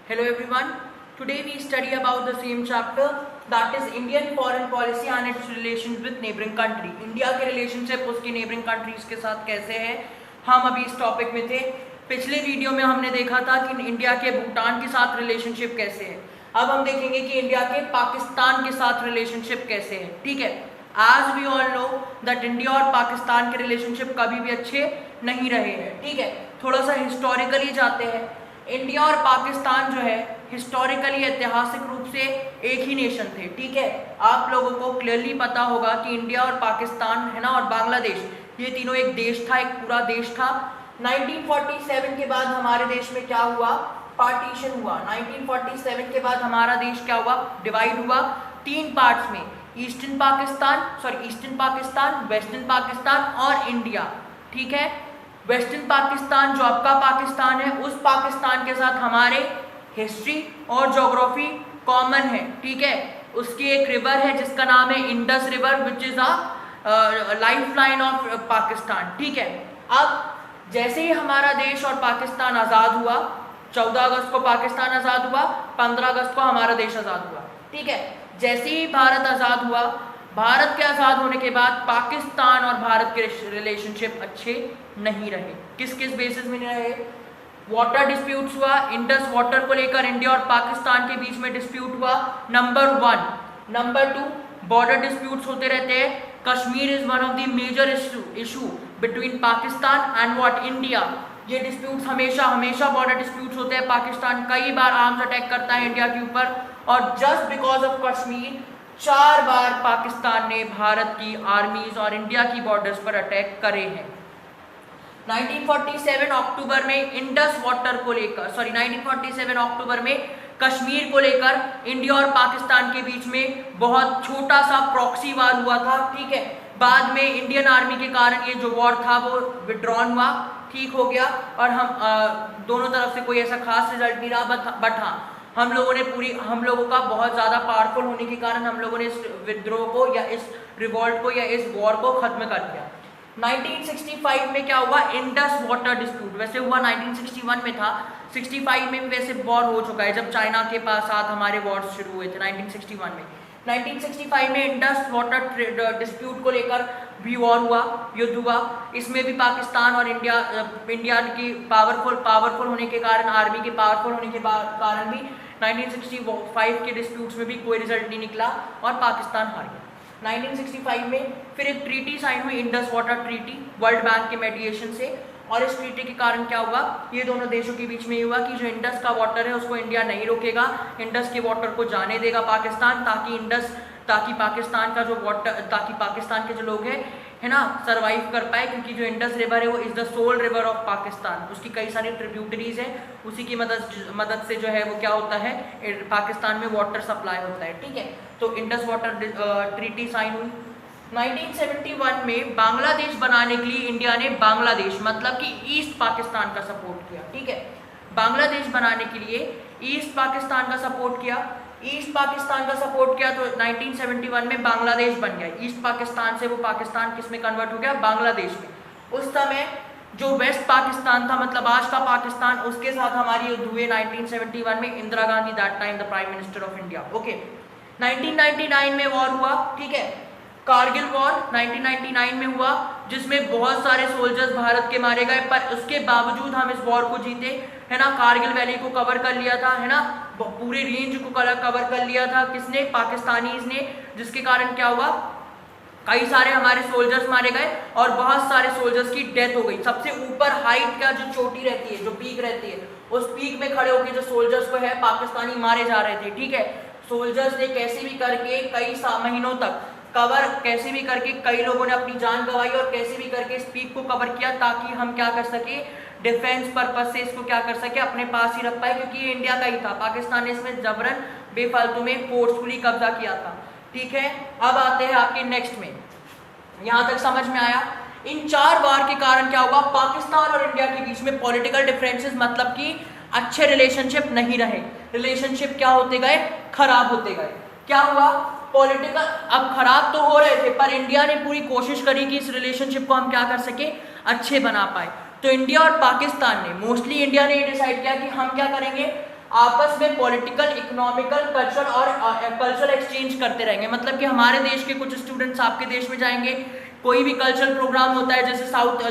Hello everyone. Today we study about the same chapter, that is Indian foreign policy and its relations with neighboring country. India के relationship उसकी neighbouring countries के साथ कैसे है, हम अभी इस टॉपिक में थे। पिछले वीडियो में हमने देखा था कि इंडिया के भूटान के साथ रिलेशनशिप कैसे है। अब हम देखेंगे कि इंडिया के पाकिस्तान के साथ रिलेशनशिप कैसे है। ठीक है, आज we all know that India और पाकिस्तान के रिलेशनशिप कभी भी अच्छे नहीं रहे हैं। ठीक है, थोड़ा सा हिस्टोरिकली जाते हैं। इंडिया और पाकिस्तान जो है हिस्टोरिकली ऐतिहासिक रूप से एक ही नेशन थे। ठीक है, आप लोगों को क्लियरली पता होगा कि इंडिया और पाकिस्तान है ना, और बांग्लादेश, ये तीनों एक देश था, एक पूरा देश था। 1947 के बाद हमारे देश में क्या हुआ, पार्टीशन हुआ। 1947 के बाद हमारा देश क्या हुआ, डिवाइड हुआ तीन पार्ट्स में, ईस्टर्न पाकिस्तान, वेस्टर्न पाकिस्तान और इंडिया। ठीक है, वेस्टर्न पाकिस्तान जो आपका पाकिस्तान है, उस पाकिस्तान के साथ हमारे हिस्ट्री और ज्योग्राफी कॉमन है। ठीक है, उसकी एक रिवर है जिसका नाम है Indus river, which is a life line of Pakistan. ठीक है, अब जैसे ही हमारा देश और पाकिस्तान आज़ाद हुआ, 14 अगस्त को पाकिस्तान आज़ाद हुआ, 15 अगस्त को हमारा देश आज़ाद हुआ। ठीक है, जैसे ही भारत आज़ाद हुआ, भारत के आज़ाद होने के बाद पाकिस्तान और भारत के रिलेशनशिप अच्छे नहीं रहे। किस किस बेसिस में नहीं रहे, वाटर डिस्प्यूट्स हुआ, इंडस वाटर को लेकर इंडिया और पाकिस्तान के बीच में डिस्प्यूट हुआ, नंबर 1। नंबर 2, बॉर्डर डिस्प्यूट्स होते रहते हैं। Kashmir is one of the major issue between Pakistan and what, India. ये डिस्प्यूट्स हमेशा बॉर्डर डिस्प्यूट्स होते हैं। पाकिस्तान कई बार आर्म्स अटैक करता है इंडिया के ऊपर, और जस्ट बिकॉज ऑफ कश्मीर 4 बार पाकिस्तान ने भारत की आर्मीज और इंडिया की बॉर्डर्स पर अटैक करे हैं। 1947 अक्टूबर में इंडस वाटर को लेकर, 1947 अक्टूबर में कश्मीर को लेकर इंडिया और पाकिस्तान के बीच में बहुत छोटा सा प्रॉक्सी वार हुआ था। ठीक है, बाद में इंडियन आर्मी के कारण ये जो वॉर था वो विड्रॉन हुआ, ठीक हो गया, और हम दोनों तरफ से कोई ऐसा खास रिजल्ट नहीं रहा। बट हाँ, हम लोगों का बहुत ज़्यादा पावरफुल होने के कारण हम लोगों ने इस विद्रोह को या इस रिवॉल्ट को या इस वॉर को खत्म कर दिया। 1965 में क्या हुआ, इंडस वाटर डिस्प्यूट। वैसे हुआ 1961 में था, 65 में वैसे वॉर हो चुका है, जब चाइना के साथ हमारे वॉर्स शुरू हुए थे 1961 में। 1965 में इंडस वाटर डिस्प्यूट को लेकर भी वॉर हुआ, युद्ध हुआ। इसमें भी पाकिस्तान और इंडिया की पावरफुल होने के कारण, आर्मी के पावरफुल होने के कारण भी 1965 के डिस्प्यूट्स में भी कोई रिजल्ट नहीं निकला और पाकिस्तान हार गया। 1965 में फिर एक ट्रीटी साइन हुई, Indus water treaty, world bank के मेडिएशन से। और इस ट्रीटी के कारण क्या हुआ, ये दोनों देशों के बीच में ये हुआ कि जो इंडस का वाटर है उसको इंडिया नहीं रोकेगा, इंडस के वाटर को जाने देगा पाकिस्तान, ताकि पाकिस्तान के जो लोग हैं है ना सरवाइव कर पाए, क्योंकि जो इंडस रिवर है वो is the sole river of Pakistan. उसकी कई सारी ट्रिब्यूटरीज हैं, उसी की मदद से जो है वो क्या होता है, पाकिस्तान में वाटर सप्लाई होता है। ठीक है, तो इंडस वाटर ट्रीटी साइन हुई। 1971 में बांग्लादेश बनाने के लिए इंडिया ने बांग्लादेश मतलब कि ईस्ट पाकिस्तान का सपोर्ट किया। ठीक है, बांग्लादेश बनाने के लिए ईस्ट पाकिस्तान का सपोर्ट किया। तो 1971 में बांग्लादेश बन गया। ईस्ट पाकिस्तान से वो पाकिस्तान किस में कन्वर्ट हो गया, बांग्लादेश में। उस समय जो वेस्ट पाकिस्तान था, मतलब आज का पाकिस्तान, उसके साथ हमारी युद्ध हुए 1971 में। Indira Gandhi that time the prime minister of India. Okay, 1999 में वॉर हुआ। ठीक है, कारगिल वॉर 1999 में हुआ, जिसमें बहुत सारे सोल्जर्स भारत के मारे गए, पर उसके बावजूद हम इस वॉर को जीते, है ना। कारगिल वैली को कवर कर लिया था, है ना, पूरे रेंज को कवर कर लिया था किसने, पाकिस्तानीज ने, जिसके कारण क्या हुआ, कई सारे हमारे सोल्जर्स मारे गए और बहुत सारे सोल्जर्स की डेथ हो गई। सबसे ऊपर हाइट का जो चोटी रहती है, जो पीक रहती है, उस पीक में खड़े होकर जो सोल्जर्स को है पाकिस्तानी मारे जा रहे थे। ठीक है, सोल्जर्स ने कैसे भी करके कई महीनों तक कैसे भी करके कई लोगों ने अपनी जान गंवाई और कैसे भी करके इस पीक को कवर किया, ताकि हम क्या कर सके, डिफेंस पर्पज से इसको क्या कर सके, अपने पास ही रख पाए, क्योंकि ये इंडिया का ही था। पाकिस्तान ने इसमें जबरन बेफालतू में फोर्सफुली कब्जा किया था। ठीक है, अब आते हैं आपके नेक्स्ट में। यहाँ तक समझ में आया। इन 4 वार के कारण क्या हुआ, पाकिस्तान और इंडिया के बीच में पॉलिटिकल डिफरेंसेस, मतलब कि अच्छे रिलेशनशिप नहीं रहे। रिलेशनशिप क्या होते गए, खराब होते गए। क्या हुआ, पॉलिटिकल, अब खराब तो हो रहे थे, पर इंडिया ने पूरी कोशिश करी कि इस रिलेशनशिप को हम क्या कर सके, अच्छे बना पाए। तो इंडिया और पाकिस्तान ने, मोस्टली इंडिया ने ये डिसाइड किया कि हम क्या करेंगे, आपस में पॉलिटिकल, इकोनॉमिकल, कल्चरल और कल्चरल एक्सचेंज करते रहेंगे। मतलब कि हमारे देश के कुछ स्टूडेंट्स आपके देश में जाएंगे, कोई भी कल्चरल प्रोग्राम होता है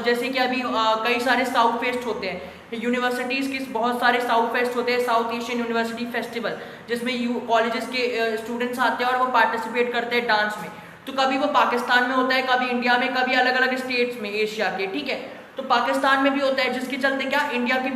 जैसे कि अभी कई सारे साउथ फेस्ट होते हैं यूनिवर्सिटीज़ के, बहुत सारे साउथ फेस्ट होते हैं, साउथ एशियन यूनिवर्सिटी फेस्टिवल, जिसमें कॉलेजेस के स्टूडेंट्स आते हैं और वो पार्टिसिपेट करते हैं डांस में। तो कभी वो पाकिस्तान में होता है, कभी इंडिया में, कभी अलग अलग स्टेट्स में एशिया के, ठीक है। तो पाकिस्तान में भी होता है, जिसके चलते क्या इंडिया के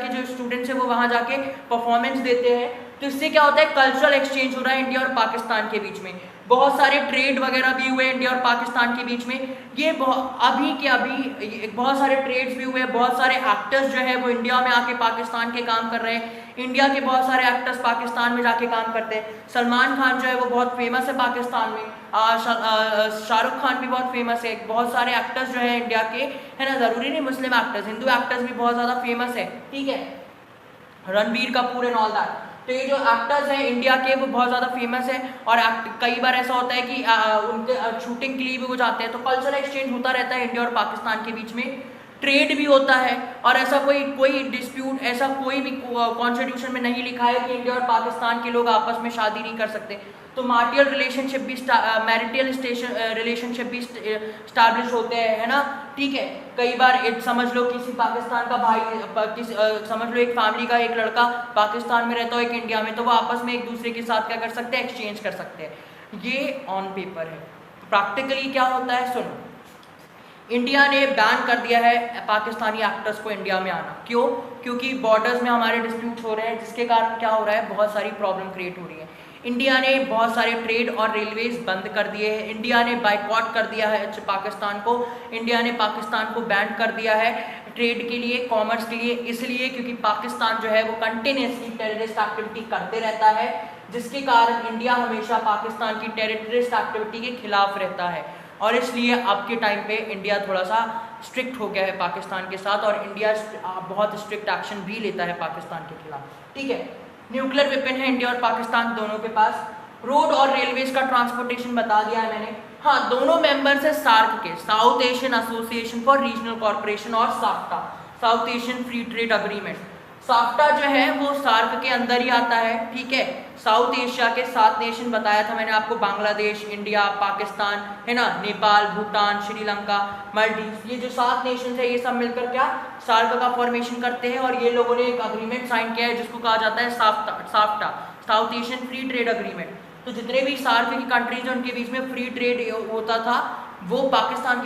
जो स्टूडेंट्स हैं वो वहाँ जाके परफॉर्मेंस देते हैं। तो इससे क्या होता है, कल्चरल एक्सचेंज हो रहा है इंडिया और पाकिस्तान के बीच में। बहुत सारे ट्रेड वगैरह भी हुए इंडिया और पाकिस्तान के बीच में। ये अभी बहुत सारे ट्रेड्स भी हुए, बहुत सारे एक्टर्स जो है वो इंडिया में आके पाकिस्तान के काम कर रहे हैं, इंडिया के बहुत सारे एक्टर्स पाकिस्तान में जाके काम करते हैं। सलमान खान जो है वो बहुत फेमस है पाकिस्तान में, शाहरुख खान भी बहुत फेमस है, बहुत सारे एक्टर्स जो है इंडिया के, है ना, ज़रूरी नहीं मुस्लिम एक्टर्स, हिंदू एक्टर्स भी बहुत ज़्यादा फेमस है, ठीक है, Ranbir Kapoor and all that. तो ये जो एक्टर्स हैं इंडिया के वो बहुत ज़्यादा फेमस है, और कई बार ऐसा होता है कि उनके शूटिंग के लिए भी वो जाते हैं। तो कल्चरल एक्सचेंज होता रहता है इंडिया और पाकिस्तान के बीच में, ट्रेड भी होता है, और ऐसा कोई डिस्प्यूट, ऐसा कोई भी कॉन्स्टिट्यूशन में नहीं लिखा है कि इंडिया और पाकिस्तान के लोग आपस में शादी नहीं कर सकते। तो मैरिटल रिलेशनशिप भी स्टैब्लिश होते हैं, है ना, ठीक है। कई बार समझ लो किसी पाकिस्तान का भाई, समझ लो एक फैमिली का एक लड़का पाकिस्तान में रहता हो, एक इंडिया में, तो वो आपस में एक दूसरे के साथ क्या कर सकते हैं, एक्सचेंज कर सकते हैं। ये ऑन पेपर है। प्रैक्टिकली क्या होता है, सुनो, इंडिया ने बैन कर दिया है पाकिस्तानी एक्टर्स को इंडिया में आना। क्यों? क्योंकि बॉर्डर्स में हमारे डिस्प्यूट हो रहे हैं, जिसके कारण क्या हो रहा है, बहुत सारी प्रॉब्लम क्रिएट हो रही है। इंडिया ने बहुत सारे ट्रेड और रेलवेज बंद कर दिए हैं, इंडिया ने बाइकआउट कर दिया है पाकिस्तान को, इंडिया ने पाकिस्तान को बैन कर दिया है ट्रेड के लिए, कॉमर्स के लिए, इसलिए क्योंकि पाकिस्तान जो है वो कंटिन्यूसली टेररिस्ट एक्टिविटी करते रहता है, जिसके कारण इंडिया हमेशा पाकिस्तान की टेररिस्ट एक्टिविटी के खिलाफ रहता है। और इसलिए अब के टाइम पे इंडिया थोड़ा सा स्ट्रिक्ट हो गया है पाकिस्तान के साथ, और इंडिया बहुत स्ट्रिक्ट एक्शन भी लेता है पाकिस्तान के खिलाफ, ठीक है। न्यूक्लियर वेपन है इंडिया और पाकिस्तान दोनों के पास। रोड और रेलवेज का ट्रांसपोर्टेशन बता दिया है मैंने। हाँ, दोनों मेंबर्स है सार्क के, South Asian Association for Regional Corporation, और SAFTA, South Asian Free Trade Agreement. SAFTA जो है वो सार्क के अंदर ही आता है, ठीक है। साउथ एशिया के 7 नेशन बताया था मैंने आपको, बांग्लादेश, इंडिया, पाकिस्तान, है ना, नेपाल, भूटान, श्रीलंका, मालदीव, ये जो 7 नेशन है ये सब मिलकर क्या सार्क का फॉर्मेशन करते हैं, और ये लोगों ने एक अग्रीमेंट साइन किया है जिसको कहा जाता है SAFTA, South Asian Free Trade agreement. तो जितने भी सार्क की कंट्रीज हैं उनके बीच में फ्री ट्रेड होता था, वो पाकिस्तान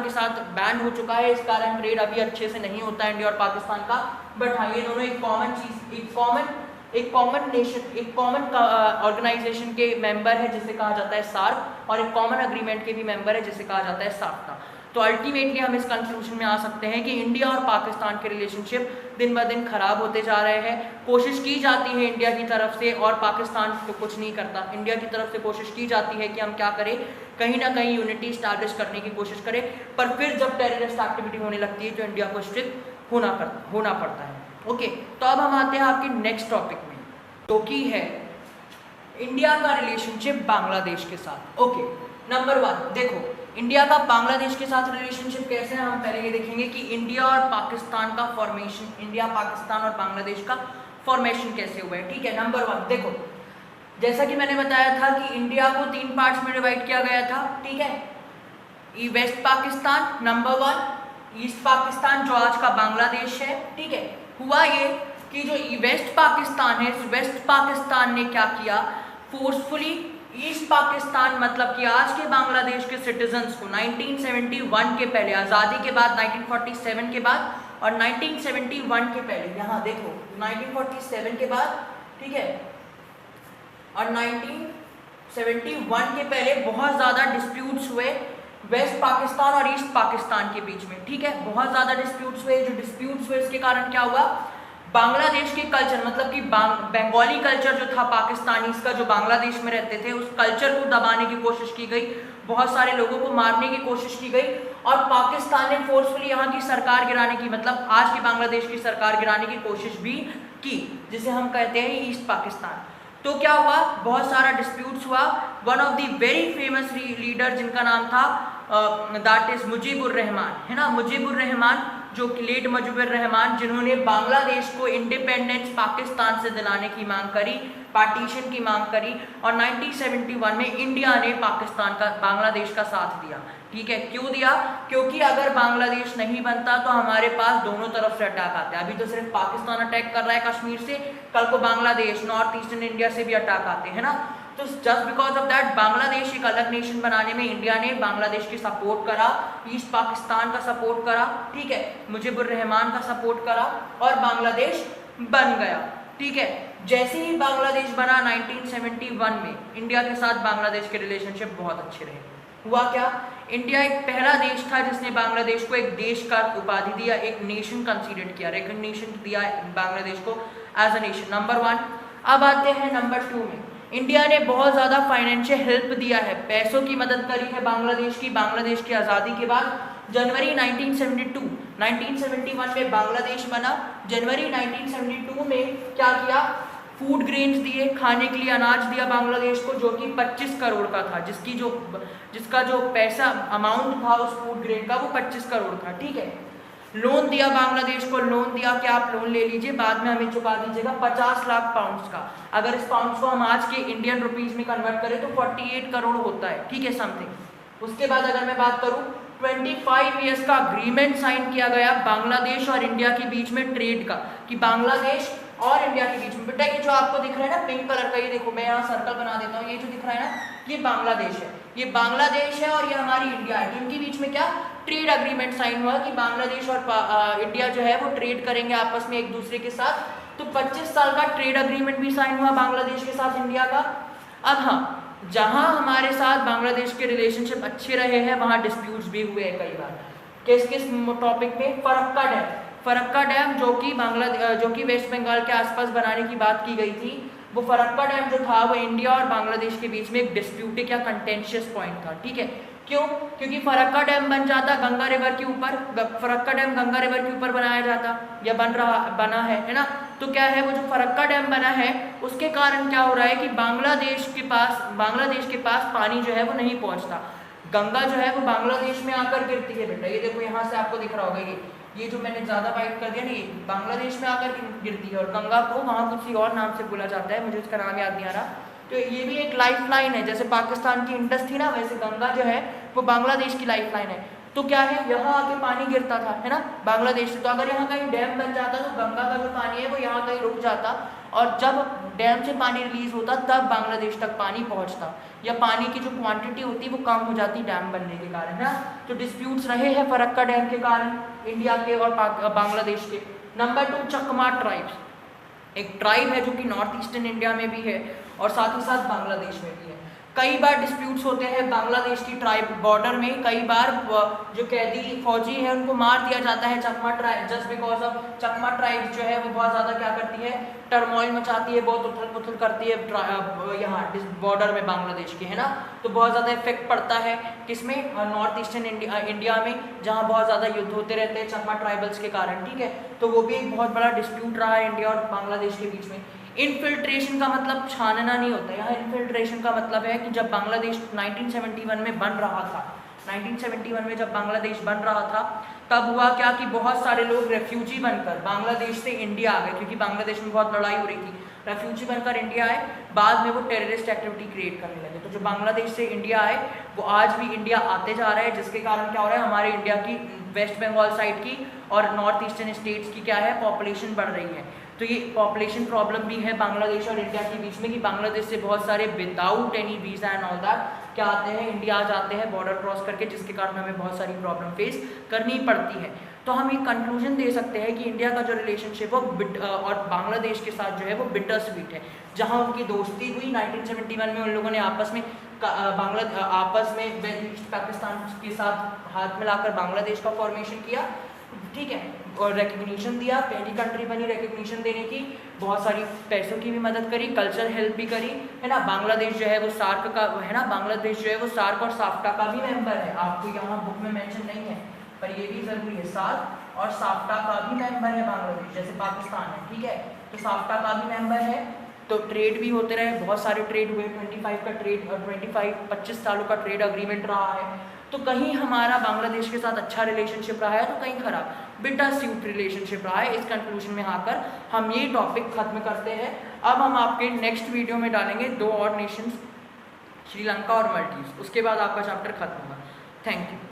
के साथ बैन हो चुका है, इस कारण ट्रेड अभी अच्छे से नहीं होता है इंडिया और पाकिस्तान का। बट हाँ, ये दोनों एक कॉमन चीज, एक कॉमन नेशन, एक कॉमन ऑर्गेनाइजेशन के मेंबर है जिसे कहा जाता है सार्क, और एक कॉमन अग्रीमेंट के भी मेंबर है जिसे कहा जाता है साफ्टा। तो अल्टीमेटली हम इस कंक्लूजन में आ सकते हैं कि इंडिया और पाकिस्तान के रिलेशनशिप दिन ब दिन खराब होते जा रहे हैं। कोशिश की जाती है इंडिया की तरफ से, और पाकिस्तान तो कुछ नहीं करता, इंडिया की तरफ से कोशिश की जाती है कि हम क्या करें, कहीं ना कहीं यूनिटी स्टैब्लिश करने की कोशिश करें, पर फिर जब टेररिस्ट एक्टिविटी होने लगती है तो इंडिया को स्ट्रिक्ट होना पड़ता है। ओके, तो अब हम आते हैं आपके नेक्स्ट टॉपिक में, तो की है इंडिया का रिलेशनशिप बांग्लादेश के साथ। ओके, नंबर 1 देखो, इंडिया का बांग्लादेश के साथ रिलेशनशिप कैसे है, हम पहले ये देखेंगे कि इंडिया और पाकिस्तान का फॉर्मेशन, इंडिया, पाकिस्तान और बांग्लादेश का फॉर्मेशन कैसे हुआ है, ठीक है। नंबर 1 देखो, जैसा कि मैंने बताया था कि इंडिया को 3 पार्ट्स में डिवाइड किया गया था, ठीक है। West Pakistan number 1, East Pakistan जो आज का बांग्लादेश है, ठीक है। हुआ ये कि जो वेस्ट पाकिस्तान है, इस वेस्ट पाकिस्तान ने क्या किया, फोर्सफुली ईस्ट पाकिस्तान, मतलब कि आज के बांग्लादेश के सिटीजन्स को 1971 के पहले, आज़ादी के बाद 1947 के बाद और 1971 के पहले, यहाँ देखो 1947 के बाद, ठीक है, और 1971 के पहले बहुत ज़्यादा डिस्प्यूट्स हुए वेस्ट पाकिस्तान और ईस्ट पाकिस्तान के बीच में, ठीक है। बहुत ज़्यादा डिस्प्यूट्स हुए, जो डिस्प्यूट्स हुए इसके कारण क्या हुआ, बांग्लादेश के कल्चर, मतलब कि बंगाली कल्चर जो था पाकिस्तानीज का, जो बांग्लादेश में रहते थे, उस कल्चर को दबाने की कोशिश की गई, बहुत सारे लोगों को मारने की कोशिश की गई, और पाकिस्तान ने फोर्सफुली यहाँ की सरकार गिराने की, मतलब आज की बांग्लादेश की सरकार गिराने की कोशिश भी की, जिसे हम कहते हैं ईस्ट पाकिस्तान। तो क्या हुआ, बहुत सारा डिस्प्यूट्स हुआ। One of the very famous leader जिनका नाम था दैट इज मुजीबुर रहमान, है ना, मुजीबुर रहमान, जो कि लेट मुजीबुर रहमान, जिन्होंने बांग्लादेश को इंडिपेंडेंस पाकिस्तान से दिलाने की मांग करी, पार्टीशन की मांग करी, और 1971 में इंडिया ने बांग्लादेश का साथ दिया। ठीक है, क्यों दिया? क्योंकि अगर बांग्लादेश नहीं बनता तो हमारे पास दोनों तरफ से अटैक आते हैं। अभी तो सिर्फ पाकिस्तान अटैक कर रहा है कश्मीर से, कल को बांग्लादेश, नॉर्थ ईस्टर्न इंडिया से भी अटैक आते हैं ना। तो just because of that Bangladesh एक अलग नेशन बनाने में इंडिया ने बांग्लादेश की सपोर्ट करा, ईस्ट पाकिस्तान का सपोर्ट करा, ठीक है, मुजीबुर रहमान का सपोर्ट करा और बांग्लादेश बन गया। ठीक है, जैसे ही बांग्लादेश बना 1971 में इंडिया के साथ बांग्लादेश के रिलेशनशिप बहुत अच्छे रहे। हुआ क्या? इंडिया एक पहला देश था जिसने बांग्लादेश को एक देश का उपाधि दिया, एक नेशन कंसीडर किया, रिकॉग्निशन दिया बांग्लादेश को एज अ नेशन, नंबर 1। अब आते हैं नंबर 2 में। इंडिया ने बहुत ज़्यादा फाइनेंशियल हेल्प दिया है, पैसों की मदद करी है बांग्लादेश की आज़ादी के बाद। जनवरी 1971 में बांग्लादेश बना। जनवरी 1972 में क्या किया? फूड ग्रेन्स दिए, खाने के लिए अनाज दिया बांग्लादेश को, जो कि 25 करोड़ का था, जिसका जो पैसा अमाउंट था उस फूड ग्रेन का वो 25 करोड़ था। ठीक है, लोन दिया बांग्लादेश को, लोन दिया कि आप लोन ले लीजिए, बाद में हमें चुका दीजिएगा 50 लाख पाउंड्स का। अगर इस पाउंड्स को हम आज के इंडियन रुपीस में कन्वर्ट करें तो 48 करोड़ होता है। ठीक है, समथिंग। उसके बाद अगर मैं बात करूं, 25 ईयर्स का अग्रीमेंट साइन किया गया बांग्लादेश और इंडिया के बीच में ट्रेड का, कि बांग्लादेश और इंडिया के बीच में, बेटा ये जो आपको दिख रहा है ना पिंक कलर का, ये देखो मैं यहाँ सर्कल बना देता हूँ, ये जो दिख रहा है ना ये बांग्लादेश है, ये बांग्लादेश है और ये हमारी इंडिया है। इनके बीच में क्या ट्रेड अग्रीमेंट साइन हुआ कि बांग्लादेश और इंडिया जो है वो ट्रेड करेंगे आपस में एक दूसरे के साथ। तो 25 साल का ट्रेड अग्रीमेंट भी साइन हुआ बांग्लादेश के साथ इंडिया का। अब हाँ, जहाँ हमारे साथ बांग्लादेश के रिलेशनशिप अच्छे रहे हैं वहाँ डिस्प्यूट्स भी हुए हैं कई बार। किस किस टॉपिक में? फरक्का डैम जो कि वेस्ट बंगाल के आसपास बनाने की बात की गई थी, वो फरक्का डैम जो था वो इंडिया और बांग्लादेश के बीच में एक डिस्प्यूटेड या कंटेंशियस पॉइंट था। ठीक है, क्यों? क्योंकि फरक्का डैम बन जाता गंगा रिवर के ऊपर, फरक्का डैम गंगा रिवर के ऊपर बनाया जाता या बना है ना। तो क्या है, वो जो फरक्का डैम बना है उसके कारण क्या हो रहा है कि बांग्लादेश के पास पानी जो है वो नहीं पहुंचता। गंगा जो है वो बांग्लादेश में आकर गिरती है। बेटा ये देखो यहाँ से आपको दिख रहा होगा, ये जो मैंने ज़्यादा वाइट कर दिया ना, ये बांग्लादेश में आकर गिरती है और गंगा को वहाँ किसी और नाम से बोला जाता है, मुझे उसका नाम याद नहीं आ रहा। तो ये भी एक लाइफ लाइन है, जैसे पाकिस्तान की इंडस थी ना, वैसे गंगा जो है वो बांग्लादेश की लाइफ लाइन है। तो क्या है, यहाँ आके पानी गिरता था, है ना, बांग्लादेश से। तो अगर यहाँ कहीं डैम बन जाता तो गंगा का जो पानी है वो यहाँ कहीं रुक जाता, और जब डैम से पानी रिलीज होता तब बांग्लादेश तक पानी पहुँचता, या पानी की जो क्वांटिटी होती वो कम हो जाती डैम बनने के कारण, है ना। तो डिस्प्यूट्स रहे हैं फरक्का डैम के कारण इंडिया के और बांग्लादेश के। नंबर 2, चकमा ट्राइब्स। एक ट्राइब है जो कि नॉर्थ ईस्टर्न इंडिया में भी है और साथ ही साथ बांग्लादेश में भी है। कई बार डिस्प्यूट्स होते हैं बांग्लादेश की ट्राइब बॉर्डर में, कई बार जो कैदी फौजी है उनको मार दिया जाता है Chakma tribe, just because of Chakma tribe जो है वो बहुत ज़्यादा क्या करती है, टर्मोइल मचाती है, बहुत उथल पुथल करती है यहाँ बॉर्डर में बांग्लादेश के, है ना। तो बहुत ज़्यादा इफेक्ट पड़ता है किसमें, नॉर्थ ईस्टर्न इंडिया में, जहाँ बहुत ज़्यादा युद्ध होते रहते हैं चकमा ट्राइबल्स के कारण। ठीक है, तो वो भी एक बहुत बड़ा डिस्प्यूट रहा है इंडिया और बांग्लादेश के बीच में। इनफिल्ट्रेशन का मतलब छानना नहीं होता, यहाँ इनफिल्ट्रेशन का मतलब है कि जब बांग्लादेश 1971 में बन रहा था, 1971 में जब बांग्लादेश बन रहा था तब हुआ क्या कि बहुत सारे लोग रेफ्यूजी बनकर बांग्लादेश से इंडिया आ गए, क्योंकि बांग्लादेश में बहुत लड़ाई हो रही थी, रेफ्यूजी बनकर इंडिया आए। बाद में वो टेररिस्ट एक्टिविटी क्रिएट करने लगे। तो जो बांग्लादेश से इंडिया आए वो आज भी इंडिया आते जा रहे हैं, जिसके कारण क्या हो रहा है, हमारे इंडिया की वेस्ट बंगाल साइड की और नॉर्थ ईस्टर्न स्टेट्स की क्या है, पॉपुलेशन बढ़ रही है। तो ये पॉपुलेशन प्रॉब्लम भी है बांग्लादेश और इंडिया के बीच में कि बांग्लादेश से बहुत सारे without any visa and all that क्या आते हैं, इंडिया आ जाते हैं बॉर्डर क्रॉस करके, जिसके कारण हमें बहुत सारी प्रॉब्लम फेस करनी पड़ती है। तो हम एक कंक्लूजन दे सकते हैं कि इंडिया का जो रिलेशनशिप है और बांग्लादेश के साथ जो है वो बिटर स्वीट है। जहाँ उनकी दोस्ती हुई 1971 में, उन लोगों ने आपस में ईस्ट पाकिस्तान के साथ हाथ मिलाकर बांग्लादेश का फॉर्मेशन किया। ठीक है, और रिकग्निशन दिया, पहली कंट्री बनी रिकग्निशन देने की, बहुत सारी पैसों की भी मदद करी, कल्चर हेल्प भी करी, है ना। बांग्लादेश जो है वो सार्क का, है ना, बांग्लादेश जो है वो सार्क और साफ्टा का भी मेंबर है। आपको यहाँ बुक में मेंशन नहीं है पर ये भी जरूरी है, सार्क और साफ्टा का भी मेंबर है बांग्लादेश, जैसे पाकिस्तान है। ठीक है, तो साफ्टा का भी मेंबर है। तो ट्रेड भी होते रहे, बहुत सारे ट्रेड हुए, 25 सालों का ट्रेड अग्रीमेंट रहा है। तो कहीं हमारा बांग्लादेश के साथ अच्छा रिलेशनशिप रहा है तो कहीं खराब, बिटर स्वीट रिलेशनशिप रहा है। इस कंक्लूजन में आकर हम ये टॉपिक खत्म करते हैं। अब हम आपके नेक्स्ट वीडियो में डालेंगे 2 और नेशंस, श्रीलंका और मालदीव्स, उसके बाद आपका चैप्टर खत्म होगा। Thank you.